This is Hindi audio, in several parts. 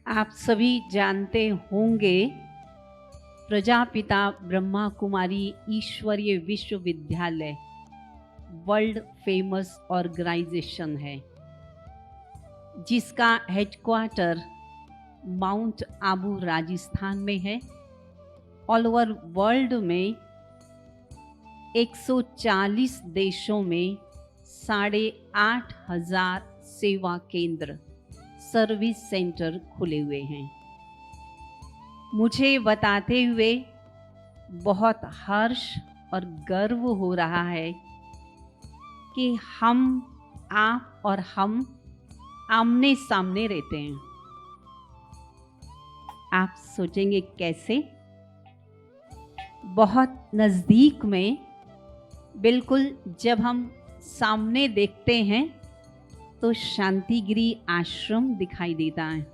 आप सभी जानते होंगे प्रजापिता ब्रह्मा कुमारी ईश्वरीय विश्वविद्यालय वर्ल्ड फेमस ऑर्गेनाइजेशन है जिसका हेडक्वार्टर माउंट आबू राजस्थान में है। ऑल ओवर वर्ल्ड में 140 देशों में 8,500 सेवा केंद्र सर्विस सेंटर खुले हुए हैं। मुझे बताते हुए बहुत हर्ष और गर्व हो रहा है कि आप और हम आमने सामने रहते हैं। आप सोचेंगे कैसे? बहुत नज़दीक में, बिल्कुल जब हम सामने देखते हैं तो शांतिगिरी आश्रम दिखाई देता है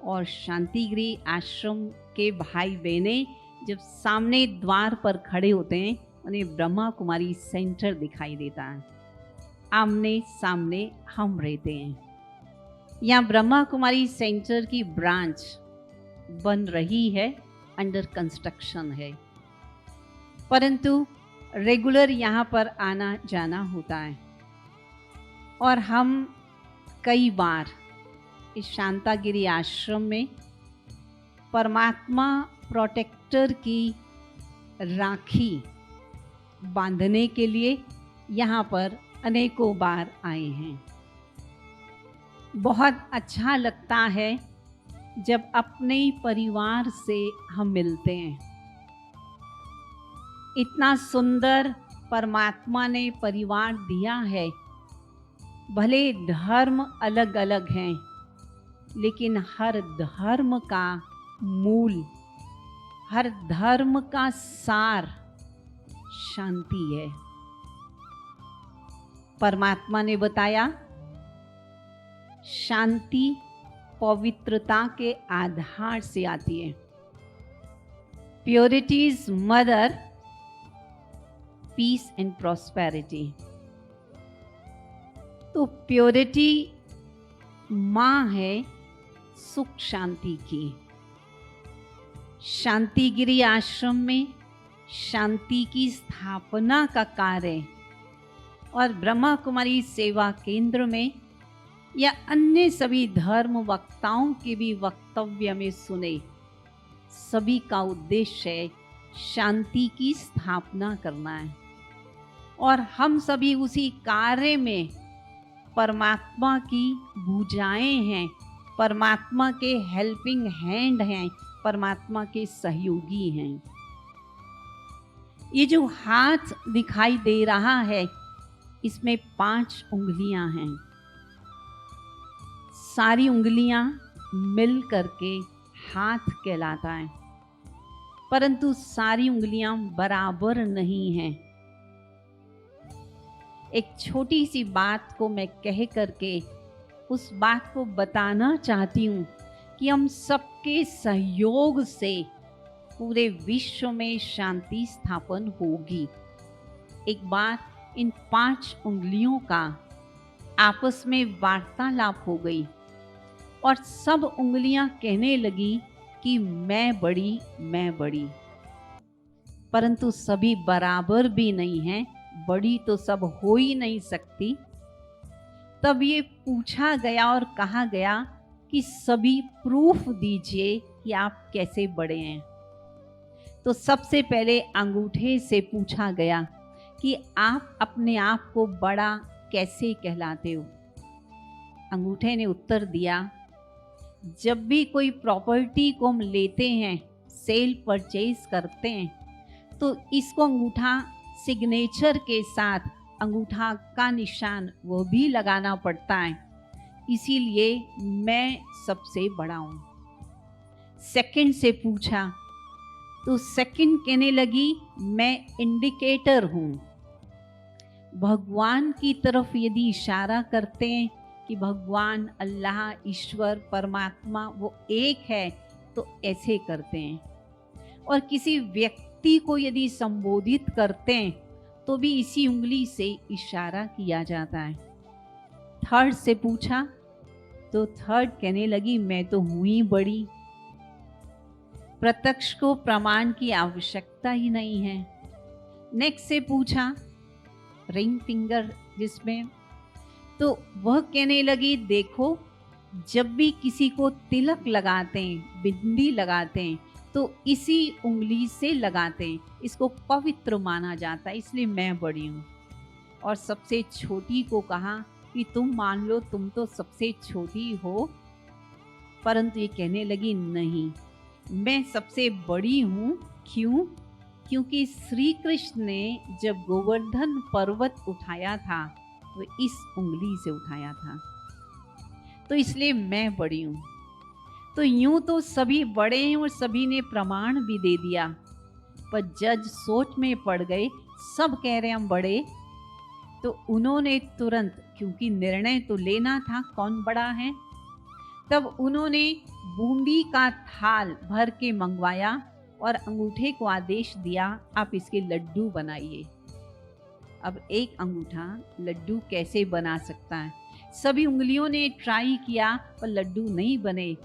और शांतिगिरी आश्रम के भाई बहने जब सामने द्वार पर खड़े होते हैं उन्हें ब्रह्मा कुमारी सेंटर दिखाई देता है। आमने सामने हम रहते हैं। यहाँ ब्रह्मा कुमारी सेंटर की ब्रांच बन रही है, अंडर कंस्ट्रक्शन है, परंतु रेगुलर यहाँ पर आना जाना होता है और हम कई बार इस शांतागिरी आश्रम में परमात्मा प्रोटेक्टर की राखी बांधने के लिए यहाँ पर अनेकों बार आए हैं। बहुत अच्छा लगता है जब अपने परिवार से हम मिलते हैं। इतना सुंदर परमात्मा ने परिवार दिया है। भले धर्म अलग अलग हैं, लेकिन हर धर्म का मूल, हर धर्म का सार शांति है। परमात्मा ने बताया शांति पवित्रता के आधार से आती है। Purity is mother, peace and prosperity. तो प्योरिटी माँ है सुख शांति की। शांतिगिरी आश्रम में शांति की स्थापना का कार्य और ब्रह्मा कुमारी सेवा केंद्र में या अन्य सभी धर्म वक्ताओं के भी वक्तव्य में सुने, सभी का उद्देश्य है शांति की स्थापना करना है। और हम सभी उसी कार्य में परमात्मा की भुजाएं हैं, परमात्मा के हेल्पिंग हैंड हैं, परमात्मा के सहयोगी हैं। ये जो हाथ दिखाई दे रहा है इसमें 5 उंगलियां हैं। सारी उंगलियां मिल करके हाथ कहलाता है, परंतु सारी उंगलियां बराबर नहीं हैं। एक छोटी सी बात को मैं कह करके उस बात को बताना चाहती हूँ कि हम सबके सहयोग से पूरे विश्व में शांति स्थापन होगी। एक बार इन 5 उंगलियों का आपस में वार्तालाप हो गई और सब उंगलियां कहने लगी कि मैं बड़ी, मैं बड़ी, परंतु सभी बराबर भी नहीं हैं, बड़ी तो सब हो ही नहीं सकती। तब ये पूछा गया और कहा गया कि सभी प्रूफ दीजिए कि आप कैसे बड़े हैं। तो सबसे पहले अंगूठे से पूछा गया कि आप अपने आप को बड़ा कैसे कहलाते हो। अंगूठे ने उत्तर दिया, जब भी कोई प्रॉपर्टी को हम लेते हैं, सेल परचेज करते हैं, तो इसको अंगूठा सिग्नेचर के साथ अंगूठा का निशान वो भी लगाना पड़ता है, इसीलिए मैं सबसे बड़ा हूँ। सेकंड से पूछा तो सेकंड कहने लगी मैं इंडिकेटर हूँ। भगवान की तरफ यदि इशारा करते हैं कि भगवान, अल्लाह, ईश्वर, परमात्मा वो एक है, तो ऐसे करते हैं। और किसी व्यक्ति को यदि संबोधित करते हैं तो भी इसी उंगली से इशारा किया जाता है। थर्ड से पूछा तो थर्ड कहने लगी मैं तो हुई बड़ी, प्रत्यक्ष को प्रमाण की आवश्यकता ही नहीं है। नेक्स्ट से पूछा रिंग फिंगर जिसमें, तो वह कहने लगी देखो जब भी किसी को तिलक लगाते हैं, बिंदी लगाते हैं, तो इसी उंगली से लगाते हैं, इसको पवित्र माना जाता है, इसलिए मैं बड़ी हूँ। और सबसे छोटी को कहा कि तुम मान लो तुम तो सबसे छोटी हो, परंतु ये कहने लगी नहीं, मैं सबसे बड़ी हूँ। क्यों? क्योंकि श्री कृष्ण ने जब गोवर्धन पर्वत उठाया था तो इस उंगली से उठाया था, तो इसलिए मैं बड़ी हूँ। तो यूं तो सभी बड़े हैं और सभी ने प्रमाण भी दे दिया, पर जज सोच में पड़ गए, सब कह रहे हम बड़े, तो उन्होंने तुरंत, क्योंकि निर्णय तो लेना था कौन बड़ा है, तब उन्होंने बूंदी का थाल भर के मंगवाया और अंगूठे को आदेश दिया आप इसके लड्डू बनाइए। अब एक अंगूठा लड्डू कैसे बना सकता है? सभी उंगलियों ने ट्राई किया पर लड्डू नहीं बने।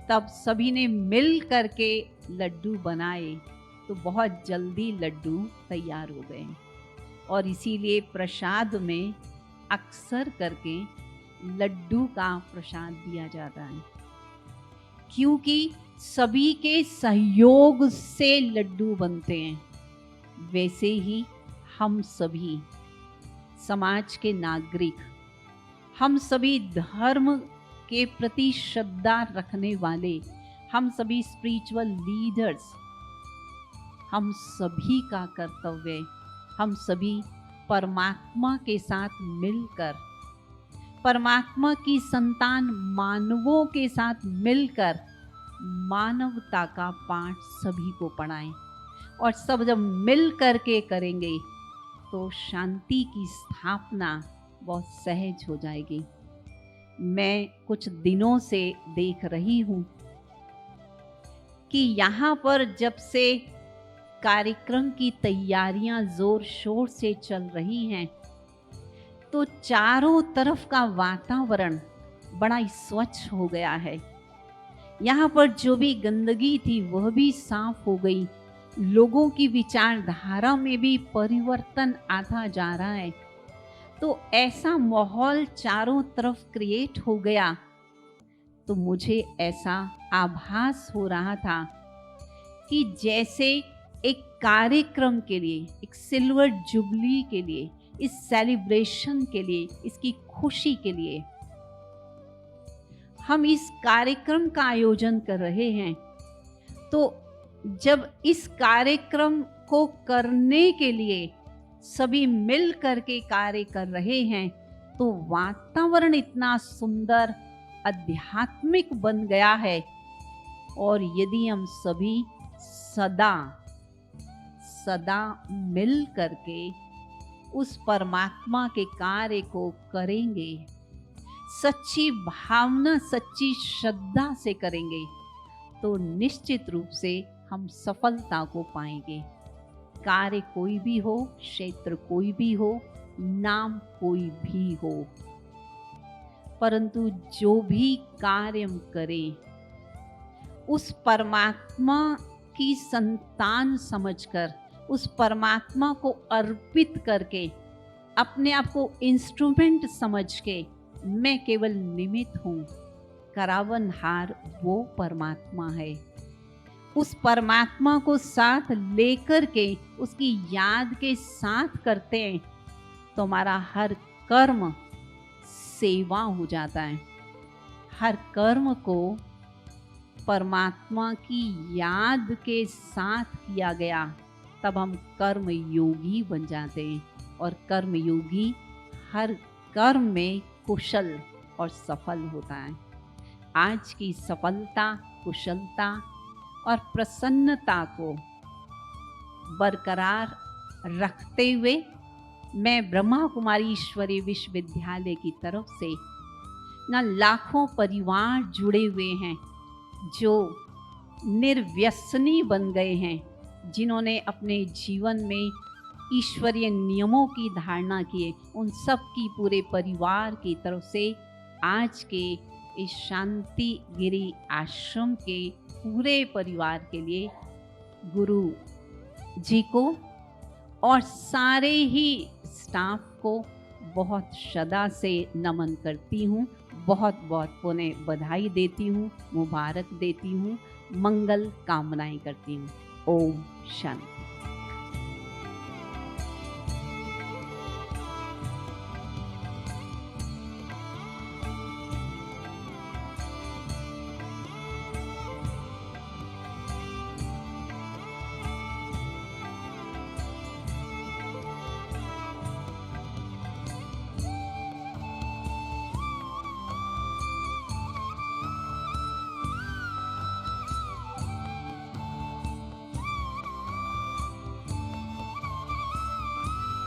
तब सभी ने मिल करके लड्डू बनाए तो बहुत जल्दी लड्डू तैयार हो गए। और इसीलिए प्रसाद में अक्सर करके लड्डू का प्रसाद दिया जाता है, क्योंकि सभी के सहयोग से लड्डू बनते हैं। वैसे ही हम सभी समाज के नागरिक, हम सभी धर्म के प्रति श्रद्धा रखने वाले, हम सभी स्पिरिचुअल लीडर्स, हम सभी का कर्तव्य, हम सभी परमात्मा के साथ मिलकर, परमात्मा की संतान मानवों के साथ मिलकर मानवता का पाठ सभी को पढ़ाएं। और सब जब मिल करके करेंगे तो शांति की स्थापना बहुत सहज हो जाएगी। मैं कुछ दिनों से देख रही हूँ कि यहाँ पर जब से कार्यक्रम की तैयारियां जोर शोर से चल रही हैं, तो चारों तरफ का वातावरण बड़ा ही स्वच्छ हो गया है। यहाँ पर जो भी गंदगी थी वह भी साफ हो गई। लोगों की विचारधारा में भी परिवर्तन आता जा रहा है। तो ऐसा माहौल चारों तरफ क्रिएट हो गया, तो मुझे ऐसा आभास हो रहा था कि जैसे एक कार्यक्रम के लिए, एक सिल्वर जुबली के लिए, इस सेलिब्रेशन के लिए, इसकी खुशी के लिए हम इस कार्यक्रम का आयोजन कर रहे हैं। तो जब इस कार्यक्रम को करने के लिए सभी मिल करके कार्य कर रहे हैं, तो वातावरण इतना सुंदर आध्यात्मिक बन गया है। और यदि हम सभी सदा सदा मिल करके उस परमात्मा के कार्य को करेंगे, सच्ची भावना, सच्ची श्रद्धा से करेंगे, तो निश्चित रूप से हम सफलता को पाएंगे। कार्य कोई भी हो, क्षेत्र कोई भी हो, नाम कोई भी हो, परंतु जो भी कार्य हम करें उस परमात्मा की संतान समझकर, उस परमात्मा को अर्पित करके, अपने आप को इंस्ट्रूमेंट समझ के, मैं केवल निमित्त हूँ, करावनहार वो परमात्मा है। उस परमात्मा को साथ लेकर के उसकी याद के साथ करते हैं तो हमारा हर कर्म सेवा हो जाता है। हर कर्म को परमात्मा की याद के साथ किया गया, तब हम कर्म योगी बन जाते हैं। और कर्म योगी हर कर्म में कुशल और सफल होता है। आज की सफलता, कुशलता और प्रसन्नता को बरकरार रखते हुए मैं ब्रह्मा कुमारी ईश्वरीय विश्वविद्यालय की तरफ से ना लाखों परिवार जुड़े हुए हैं जो निर्व्यसनी बन गए हैं, जिन्होंने अपने जीवन में ईश्वरीय नियमों की धारणा की है, उन सब की पूरे परिवार की तरफ से आज के इस शांति गिरी आश्रम के पूरे परिवार के लिए गुरु जी को और सारे ही स्टाफ को बहुत श्रद्धा से नमन करती हूँ। बहुत बहुत उन्हें बधाई देती हूँ, मुबारक देती हूँ, मंगल कामनाएं करती हूँ। ओम शांति।